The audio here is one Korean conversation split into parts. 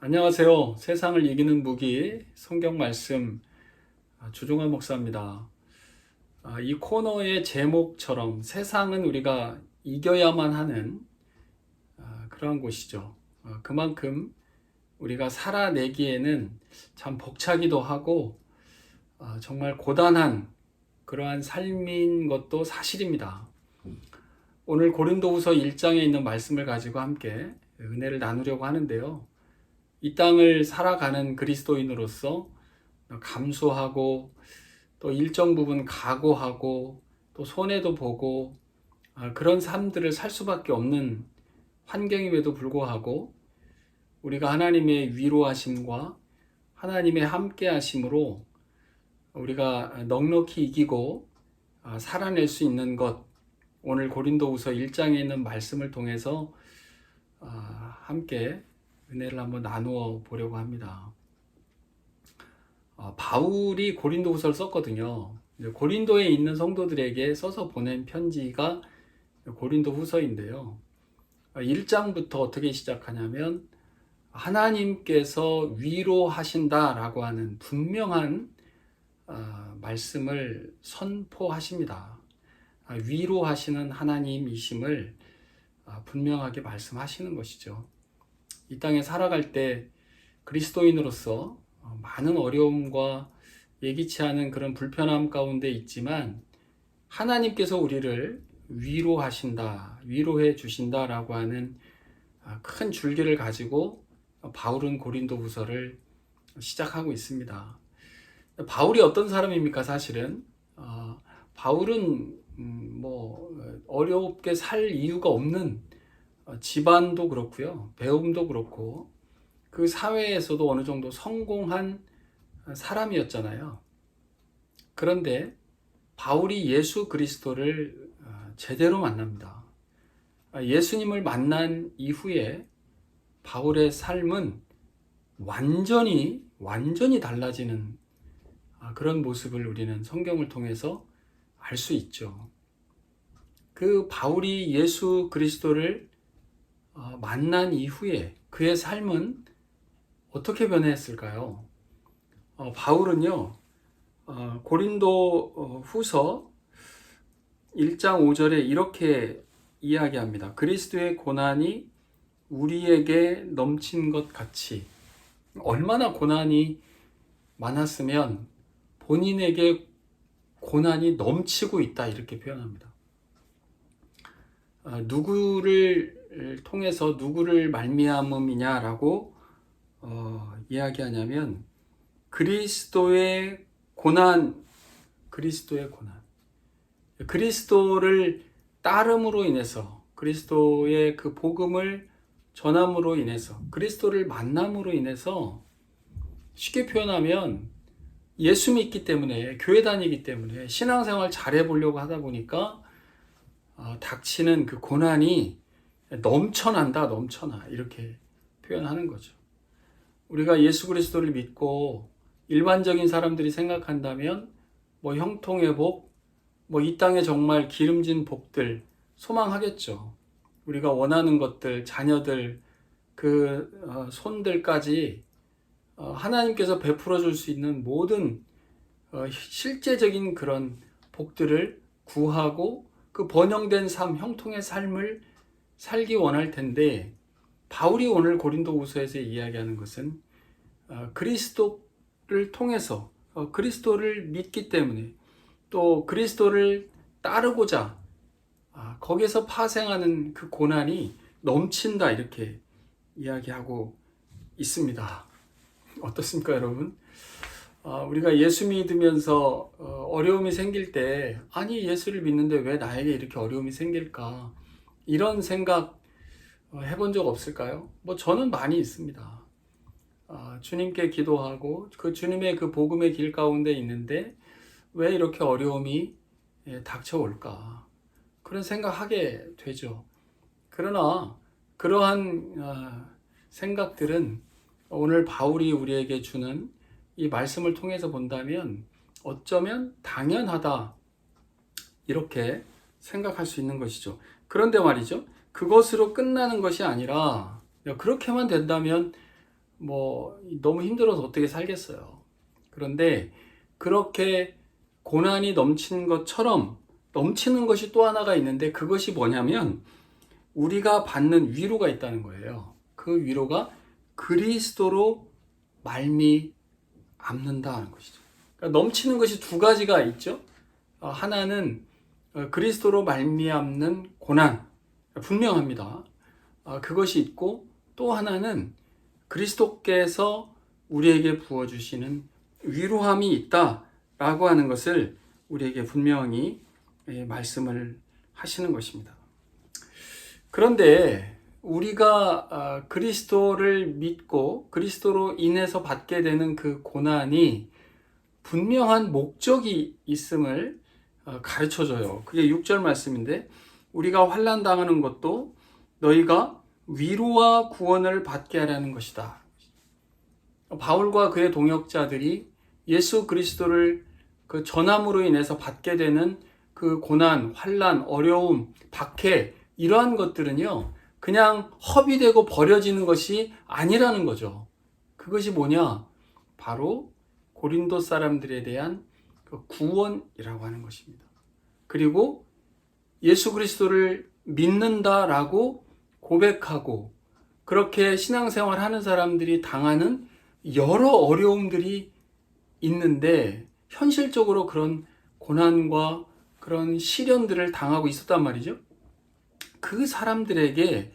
안녕하세요. 세상을 이기는 무기 성경 말씀 주종환 목사입니다. 이 코너의 제목처럼 세상은 우리가 이겨야만 하는 그러한 곳이죠. 그만큼 우리가 살아내기에는 참 벅차기도 하고 정말 고단한 그러한 삶인 것도 사실입니다. 오늘 고린도후서 1장에 있는 말씀을 가지고 함께 은혜를 나누려고 하는데요. 이 땅을 살아가는 그리스도인으로서 감수하고 또 일정 부분 각오하고 또 손해도 보고 그런 삶들을 살 수밖에 없는 환경임에도 불구하고 우리가 하나님의 위로하심과 하나님의 함께하심으로 우리가 넉넉히 이기고 살아낼 수 있는 것, 오늘 고린도후서 1장에 있는 말씀을 통해서 함께 은혜를 한번 나누어 보려고 합니다. 바울이 고린도후서를 썼거든요. 고린도에 있는 성도들에게 써서 보낸 편지가 고린도후서인데요. 1장부터 어떻게 시작하냐면 하나님께서 위로하신다라고 하는 분명한 말씀을 선포하십니다. 위로하시는 하나님이심을 분명하게 말씀하시는 것이죠. 이 땅에 살아갈 때 그리스도인으로서 많은 어려움과 예기치 않은 그런 불편함 가운데 있지만 하나님께서 우리를 위로하신다, 위로해 주신다라고 하는 큰 줄기를 가지고 바울은 고린도후서를 시작하고 있습니다. 바울이 어떤 사람입니까? 사실은 바울은 어렵게 살 이유가 없는 집안도 그렇고요, 배움도 그렇고 그 사회에서도 어느 정도 성공한 사람이었잖아요. 그런데 바울이 예수 그리스도를 제대로 만납니다. 예수님을 만난 이후에 바울의 삶은 완전히 달라지는 그런 모습을 우리는 성경을 통해서 알 수 있죠. 그 바울이 예수 그리스도를 만난 이후에 그의 삶은 어떻게 변했을까요? 바울은요, 고린도 후서 1장 5절에 이렇게 이야기합니다. 그리스도의 고난이 우리에게 넘친 것 같이. 얼마나 고난이 많았으면 본인에게 고난이 넘치고 있다, 이렇게 표현합니다. 누구를 통해서 누구를 말미암음이냐라고 이야기하냐면 그리스도의 고난, 그리스도를 따름으로 인해서, 그리스도의 그 복음을 전함으로 인해서, 그리스도를 만남으로 인해서, 쉽게 표현하면 예수 믿기 때문에, 교회 다니기 때문에, 신앙생활 잘해보려고 하다 보니까 닥치는 그 고난이 넘쳐난다, 이렇게 표현하는 거죠. 우리가 예수 그리스도를 믿고 일반적인 사람들이 생각한다면 형통의 복, 이 땅에 정말 기름진 복들 소망하겠죠. 우리가 원하는 것들, 자녀들, 그 손들까지 하나님께서 베풀어 줄 수 있는 모든 실제적인 그런 복들을 구하고 그 번영된 삶, 형통의 삶을 살기 원할 텐데, 바울이 오늘 고린도후서에서 이야기하는 것은 그리스도를 통해서, 그리스도를 믿기 때문에, 또 그리스도를 따르고자 거기에서 파생하는 그 고난이 넘친다, 이렇게 이야기하고 있습니다. 어떻습니까, 여러분? 우리가 예수 믿으면서 어려움이 생길 때, 아니 예수를 믿는데 왜 나에게 이렇게 어려움이 생길까, 이런 생각 해본 적 없을까요? 저는 많이 있습니다. 주님께 기도하고 그 주님의 그 복음의 길 가운데 있는데 왜 이렇게 어려움이 닥쳐올까, 그런 생각하게 되죠. 그러나 그러한 생각들은 오늘 바울이 우리에게 주는 이 말씀을 통해서 본다면 어쩌면 당연하다, 이렇게 생각할 수 있는 것이죠. 그런데 말이죠, 그것으로 끝나는 것이 아니라 그렇게만 된다면 너무 힘들어서 어떻게 살겠어요. 그런데 그렇게 고난이 넘치는 것처럼 넘치는 것이 또 하나가 있는데, 그것이 뭐냐면 우리가 받는 위로가 있다는 거예요. 그 위로가 그리스도로 말미암는다는 것이죠. 그러니까 넘치는 것이 두 가지가 있죠. 하나는 그리스도로 말미암는 고난, 분명합니다. 그것이 있고, 또 하나는 그리스도께서 우리에게 부어주시는 위로함이 있다라고 하는 것을 우리에게 분명히 말씀을 하시는 것입니다. 그런데 우리가 그리스도를 믿고 그리스도로 인해서 받게 되는 그 고난이 분명한 목적이 있음을 가르쳐줘요. 그게 6절 말씀인데, 우리가 환난 당하는 것도 너희가 위로와 구원을 받게 하려는 것이다. 바울과 그의 동역자들이 예수 그리스도를 그 전함으로 인해서 받게 되는 그 고난, 환난, 어려움, 박해, 이러한 것들은요, 그냥 허비되고 버려지는 것이 아니라는 거죠. 그것이 뭐냐? 바로 고린도 사람들에 대한 그 구원이라고 하는 것입니다. 그리고 예수 그리스도를 믿는다라고 고백하고 그렇게 신앙생활 하는 사람들이 당하는 여러 어려움들이 있는데, 현실적으로 그런 고난과 그런 시련들을 당하고 있었단 말이죠. 그 사람들에게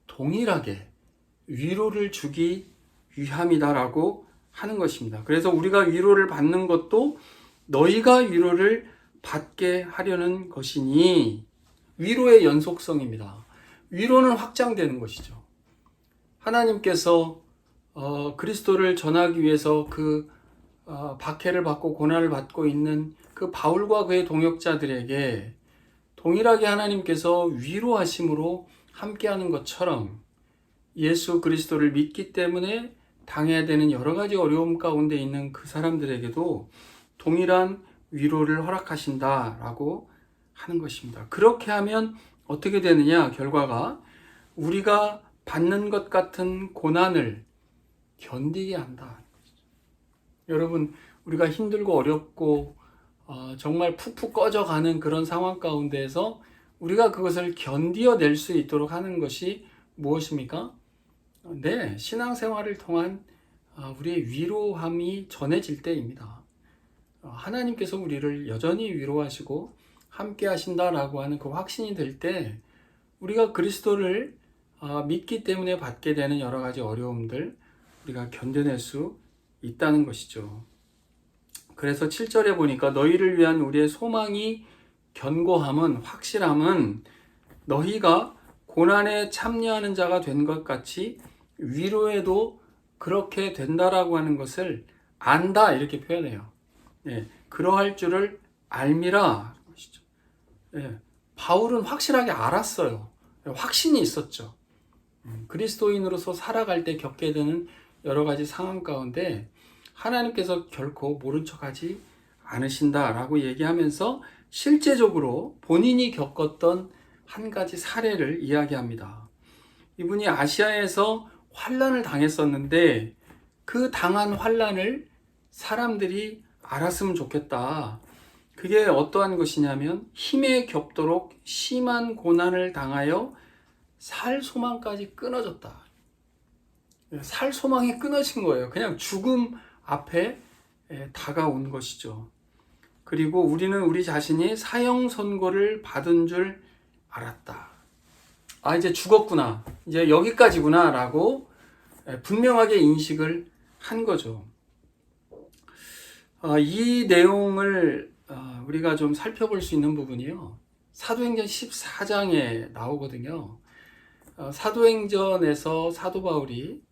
동일하게 위로를 주기 위함이다라고 하는 것입니다. 그래서 우리가 위로를 받는 것도 너희가 위로를 받게 하려는 것이니, 위로의 연속성입니다. 위로는 확장되는 것이죠. 하나님께서 그리스도를 전하기 위해서 박해를 받고 고난을 받고 있는 그 바울과 그의 동역자들에게 동일하게 하나님께서 위로하심으로 함께하는 것처럼, 예수 그리스도를 믿기 때문에 당해야 되는 여러 가지 어려움 가운데 있는 그 사람들에게도 동일한 위로를 허락하신다라고 하는 것입니다. 그렇게 하면 어떻게 되느냐? 결과가 우리가 받는 것 같은 고난을 견디게 한다. 여러분, 우리가 힘들고 어렵고 정말 푹푹 꺼져가는 그런 상황 가운데에서 우리가 그것을 견디어낼 수 있도록 하는 것이 무엇입니까? 네, 신앙생활을 통한 우리의 위로함이 전해질 때입니다. 하나님께서 우리를 여전히 위로하시고 함께 하신다라고 하는 그 확신이 들 때, 우리가 그리스도를 믿기 때문에 받게 되는 여러 가지 어려움들 우리가 견뎌낼 수 있다는 것이죠. 그래서 7절에 보니까 너희를 위한 우리의 소망이 견고함은, 확실함은 너희가 고난에 참여하는 자가 된 것 같이 위로에도 그렇게 된다라고 하는 것을 안다, 이렇게 표현해요. 그러할 줄을 알미라. 바울은 확실하게 알았어요. 확신이 있었죠. 그리스도인으로서 살아갈 때 겪게 되는 여러 가지 상황 가운데 하나님께서 결코 모른 척하지 않으신다라고 얘기하면서 실제적으로 본인이 겪었던 한 가지 사례를 이야기합니다. 이분이 아시아에서 환난을 당했었는데 그 당한 환난을 사람들이 알았으면 좋겠다. 그게 어떠한 것이냐면 힘에 겹도록 심한 고난을 당하여 살 소망까지 끊어졌다. 살 소망이 끊어진 거예요. 그냥 죽음 앞에 다가온 것이죠. 그리고 우리는 우리 자신이 사형 선고를 받은 줄 알았다. 이제 죽었구나. 이제 여기까지구나 라고 분명하게 인식을 한 거죠. 이 내용을 우리가 좀 살펴볼 수 있는 부분이요, 사도행전 14장에 나오거든요. 사도행전에서 사도 바울이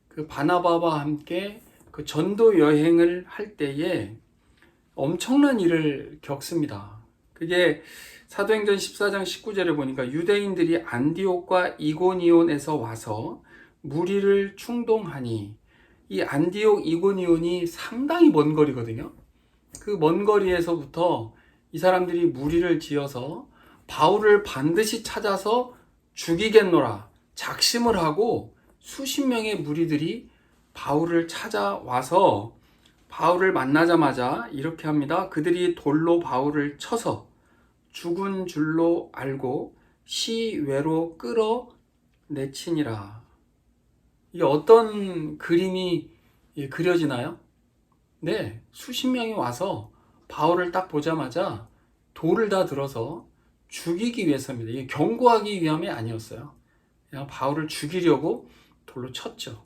그 바나바와 함께 그 전도 여행을 할 때에 엄청난 일을 겪습니다. 그게 사도행전 14장 19절에 보니까 유대인들이 안디옥과 이고니온에서 와서 무리를 충동하니, 이 안디옥 이고니온이 상당히 먼 거리거든요. 그 먼 거리에서부터 이 사람들이 무리를 지어서 바울을 반드시 찾아서 죽이겠노라 작심을 하고 수십 명의 무리들이 바울을 찾아와서 바울을 만나자마자 이렇게 합니다. 그들이 돌로 바울을 쳐서 죽은 줄로 알고 시외로 끌어내치니라. 이게 어떤 그림이 그려지나요? 네, 수십 명이 와서 바울을 딱 보자마자 돌을 다 들어서 죽이기 위해서입니다. 이게 경고하기 위함이 아니었어요. 그냥 바울을 죽이려고 돌로 쳤죠.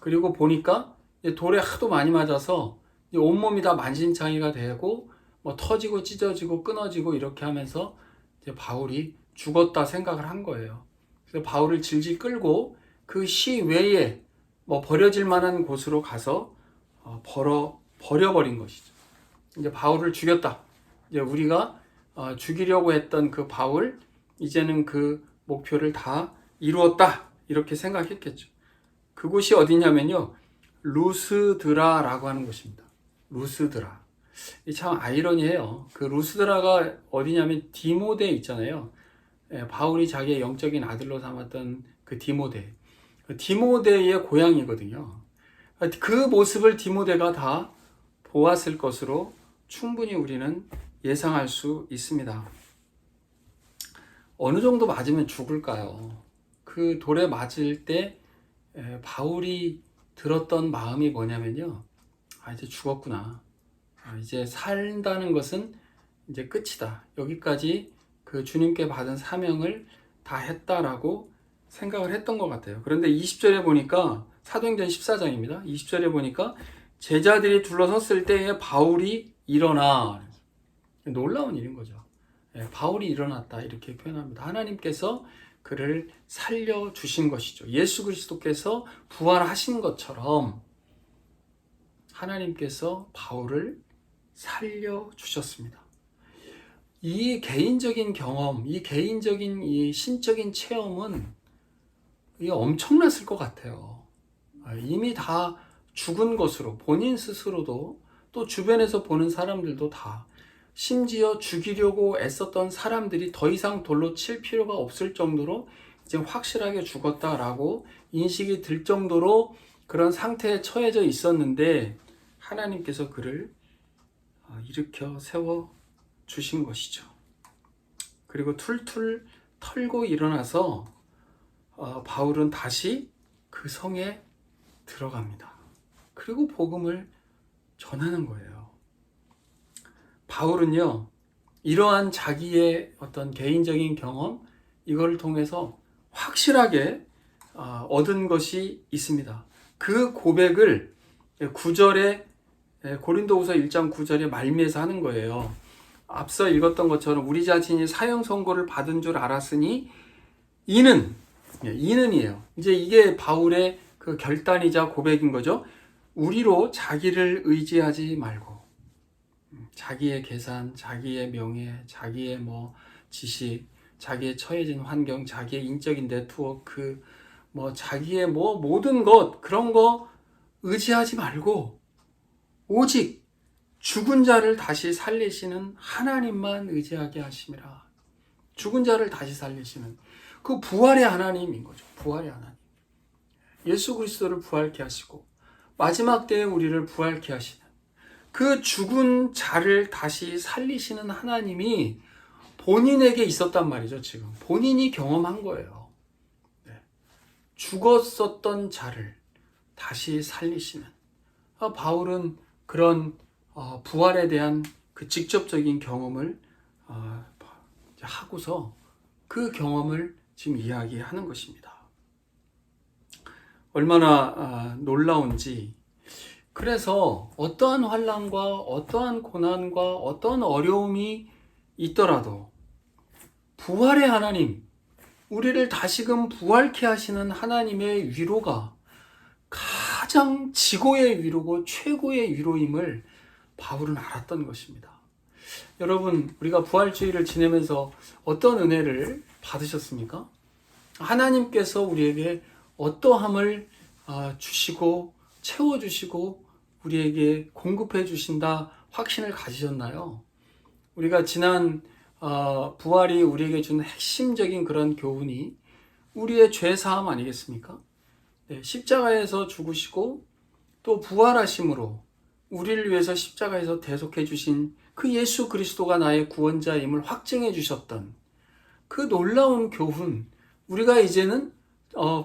그리고 보니까 돌에 하도 많이 맞아서 온몸이 다 만신창이가 되고 뭐 터지고 찢어지고 끊어지고 이렇게 하면서 이제 바울이 죽었다 생각을 한 거예요. 그래서 바울을 질질 끌고 그 시외에 뭐 버려질 만한 곳으로 가서 버려버린 것이죠. 이제 바울을 죽였다. 이제 우리가 죽이려고 했던 그 바울, 이제는 그 목표를 다 이루었다. 이렇게 생각했겠죠. 그곳이 어디냐면요, 루스드라라고 하는 곳입니다. 루스드라. 참 아이러니해요. 그 루스드라가 어디냐면 디모데 있잖아요. 바울이 자기의 영적인 아들로 삼았던 그 디모데. 디모데의 고향이거든요. 그 모습을 디모데가 다 보았을 것으로 충분히 우리는 예상할 수 있습니다. 어느 정도 맞으면 죽을까요? 그 돌에 맞을 때 바울이 들었던 마음이 뭐냐면요, 이제 죽었구나. 이제 산다는 것은 이제 끝이다. 여기까지 그 주님께 받은 사명을 다 했다라고 생각을 했던 것 같아요. 그런데 20절에 보니까, 사도행전 14장입니다. 20절에 보니까 제자들이 둘러섰을 때에 바울이 일어나. 놀라운 일인 거죠. 바울이 일어났다 이렇게 표현합니다. 하나님께서 그를 살려주신 것이죠. 예수 그리스도께서 부활하신 것처럼 하나님께서 바울을 살려주셨습니다. 이 개인적인 경험, 이 개인적인 이 신적인 체험은 이게 엄청났을 것 같아요. 이미 다 죽은 것으로 본인 스스로도 또 주변에서 보는 사람들도 다, 심지어 죽이려고 애썼던 사람들이 더 이상 돌로 칠 필요가 없을 정도로 이제 확실하게 죽었다라고 인식이 들 정도로 그런 상태에 처해져 있었는데 하나님께서 그를 일으켜 세워 주신 것이죠. 그리고 툴툴 털고 일어나서 바울은 다시 그 성에 들어갑니다. 그리고 복음을 전하는 거예요. 바울은요, 이러한 자기의 어떤 개인적인 경험, 이걸 통해서 확실하게 얻은 것이 있습니다. 그 고백을 9절에, 고린도후서 1장 9절에 말미에서 하는 거예요. 앞서 읽었던 것처럼 우리 자신이 사형 선고를 받은 줄 알았으니 이는이에요. 이제 이게 바울의 그 결단이자 고백인 거죠. 우리로 자기를 의지하지 말고 자기의 계산, 자기의 명예, 자기의 뭐 지식, 자기의 처해진 환경, 자기의 인적인 네트워크, 뭐 자기의 뭐 모든 것, 그런 거 의지하지 말고 오직 죽은 자를 다시 살리시는 하나님만 의지하게 하심이라. 죽은 자를 다시 살리시는 그 부활의 하나님인 거죠. 부활의 하나님. 예수 그리스도를 부활케 하시고 마지막 때에 우리를 부활케 하시는 그 죽은 자를 다시 살리시는 하나님이 본인에게 있었단 말이죠. 지금 본인이 경험한 거예요. 죽었었던 자를 다시 살리시는, 바울은 그런 부활에 대한 그 직접적인 경험을 하고서 그 경험을 지금 이야기하는 것입니다. 얼마나 놀라운지. 그래서 어떠한 환난과 어떠한 고난과 어떠한 어려움이 있더라도 부활의 하나님, 우리를 다시금 부활케 하시는 하나님의 위로가 가장 지고의 위로고 최고의 위로임을 바울은 알았던 것입니다. 여러분, 우리가 부활주의를 지내면서 어떤 은혜를 받으셨습니까? 하나님께서 우리에게 어떠함을 주시고 채워주시고 우리에게 공급해 주신다 확신을 가지셨나요? 우리가 지난 부활이 우리에게 주는 핵심적인 그런 교훈이 우리의 죄 사함 아니겠습니까? 네, 십자가에서 죽으시고 또 부활하심으로 우리를 위해서 십자가에서 대속해 주신 그 예수 그리스도가 나의 구원자임을 확증해 주셨던 그 놀라운 교훈, 우리가 이제는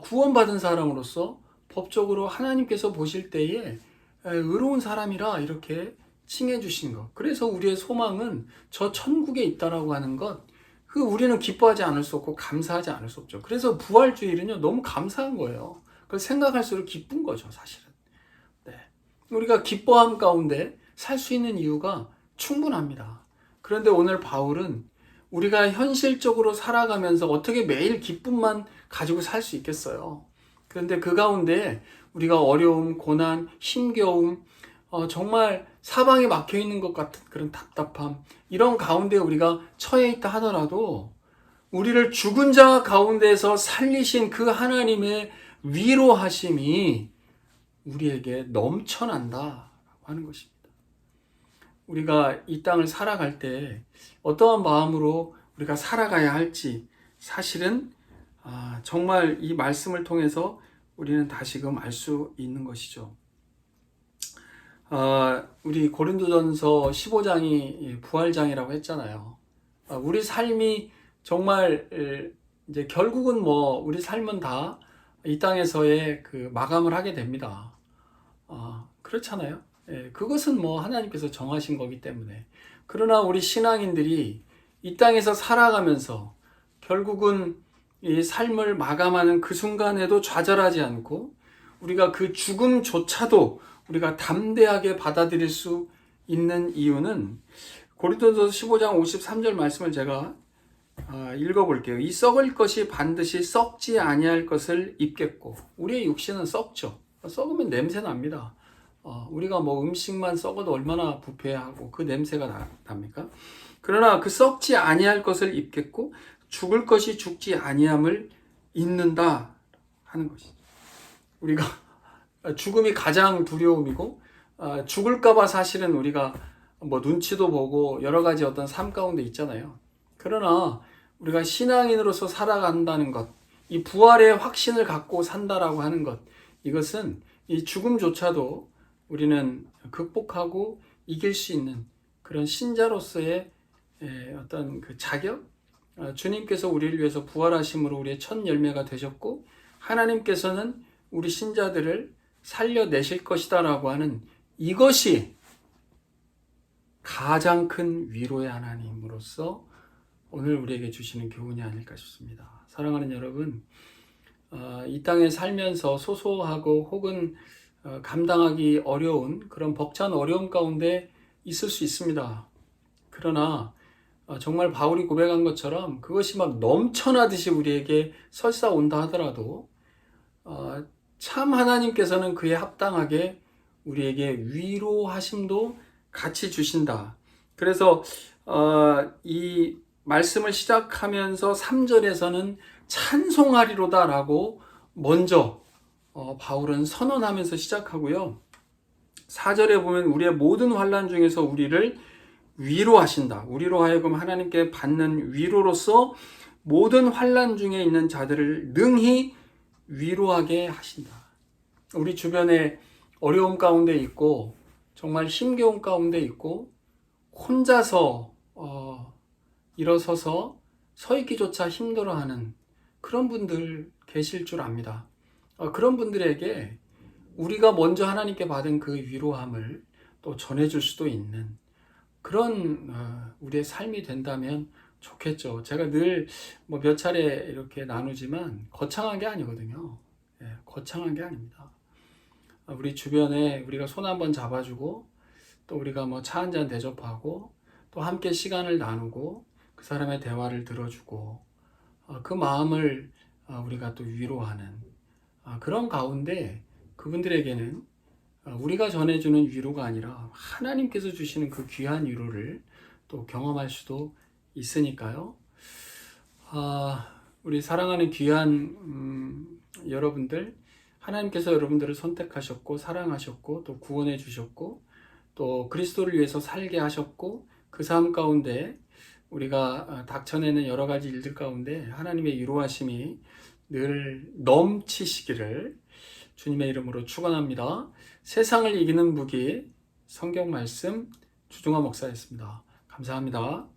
구원받은 사람으로서 법적으로 하나님께서 보실 때에 의로운 사람이라 이렇게 칭해 주신 것. 그래서 우리의 소망은 저 천국에 있다라고 하는 것, 그 우리는 기뻐하지 않을 수 없고 감사하지 않을 수 없죠. 그래서 부활주일은요, 너무 감사한 거예요. 그걸 생각할수록 기쁜 거죠, 사실은. 네. 우리가 기뻐함 가운데 살 수 있는 이유가 충분합니다. 그런데 오늘 바울은 우리가 현실적으로 살아가면서 어떻게 매일 기쁨만 가지고 살 수 있겠어요. 그런데 그 가운데 우리가 어려움, 고난, 힘겨움, 정말 사방에 막혀 있는 것 같은 그런 답답함, 이런 가운데 우리가 처해 있다 하더라도 우리를 죽은 자 가운데서 살리신 그 하나님의 위로하심이 우리에게 넘쳐난다라고 하는 것입니다. 우리가 이 땅을 살아갈 때 어떠한 마음으로 우리가 살아가야 할지 사실은 정말 이 말씀을 통해서 우리는 다시금 알 수 있는 것이죠. 우리 고린도전서 15장이 부활장이라고 했잖아요. 우리 삶이 정말 이제 결국은 우리 삶은 다 이 땅에서의 그 마감을 하게 됩니다. 그렇잖아요. 예, 그것은 하나님께서 정하신 거기 때문에. 그러나 우리 신앙인들이 이 땅에서 살아가면서 결국은 이 삶을 마감하는 그 순간에도 좌절하지 않고 우리가 그 죽음조차도 우리가 담대하게 받아들일 수 있는 이유는 고린도전서 15장 53절 말씀을 제가 읽어볼게요. 이 썩을 것이 반드시 썩지 아니할 것을 입겠고, 우리의 육신은 썩죠. 썩으면 냄새 납니다. 우리가 음식만 썩어도 얼마나 부패하고 그 냄새가 납니까? 그러나 그 썩지 아니할 것을 입겠고 죽을 것이 죽지 아니함을 입는다 하는 것이죠. 우리가 죽음이 가장 두려움이고 죽을까봐 사실은 우리가 눈치도 보고 여러 가지 어떤 삶 가운데 있잖아요. 그러나 우리가 신앙인으로서 살아간다는 것, 이 부활의 확신을 갖고 산다라고 하는 것, 이것은 이 죽음조차도 우리는 극복하고 이길 수 있는 그런 신자로서의 어떤 그 자격, 주님께서 우리를 위해서 부활하심으로 우리의 첫 열매가 되셨고 하나님께서는 우리 신자들을 살려내실 것이다 라고 하는 이것이 가장 큰 위로의 하나님으로서 오늘 우리에게 주시는 교훈이 아닐까 싶습니다. 사랑하는 여러분, 이 땅에 살면서 소소하고 혹은 감당하기 어려운 그런 벅찬 어려움 가운데 있을 수 있습니다. 그러나 정말 바울이 고백한 것처럼 그것이 막 넘쳐나듯이 우리에게 설사온다 하더라도 참 하나님께서는 그에 합당하게 우리에게 위로하심도 같이 주신다. 그래서 이 말씀을 시작하면서 3절에서는 찬송하리로다 라고 먼저 바울은 선언하면서 시작하고요. 4절에 보면 우리의 모든 환난 중에서 우리를 위로하신다. 우리로 하여금 하나님께 받는 위로로서 모든 환난 중에 있는 자들을 능히 위로하게 하신다. 우리 주변에 어려움 가운데 있고 정말 힘겨운 가운데 있고 혼자서 일어서서 서 있기조차 힘들어하는 그런 분들 계실 줄 압니다. 그런 분들에게 우리가 먼저 하나님께 받은 그 위로함을 또 전해줄 수도 있는 그런 우리의 삶이 된다면 좋겠죠. 제가 늘 몇 차례 이렇게 나누지만 거창한 게 아니거든요. 거창한 게 아닙니다. 우리 주변에 우리가 손 한번 잡아주고 또 우리가 차 한잔 대접하고 또 함께 시간을 나누고 그 사람의 대화를 들어주고 그 마음을 우리가 또 위로하는 그런 가운데 그분들에게는 우리가 전해주는 위로가 아니라 하나님께서 주시는 그 귀한 위로를 또 경험할 수도 있으니까요. 우리 사랑하는 귀한 여러분들, 하나님께서 여러분들을 선택하셨고 사랑하셨고 또 구원해 주셨고 또 그리스도를 위해서 살게 하셨고 그 삶 가운데 우리가 닥쳐내는 여러 가지 일들 가운데 하나님의 위로하심이 늘 넘치시기를 주님의 이름으로 축원합니다. 세상을 이기는 무기 성경 말씀 주중화 목사였습니다. 감사합니다.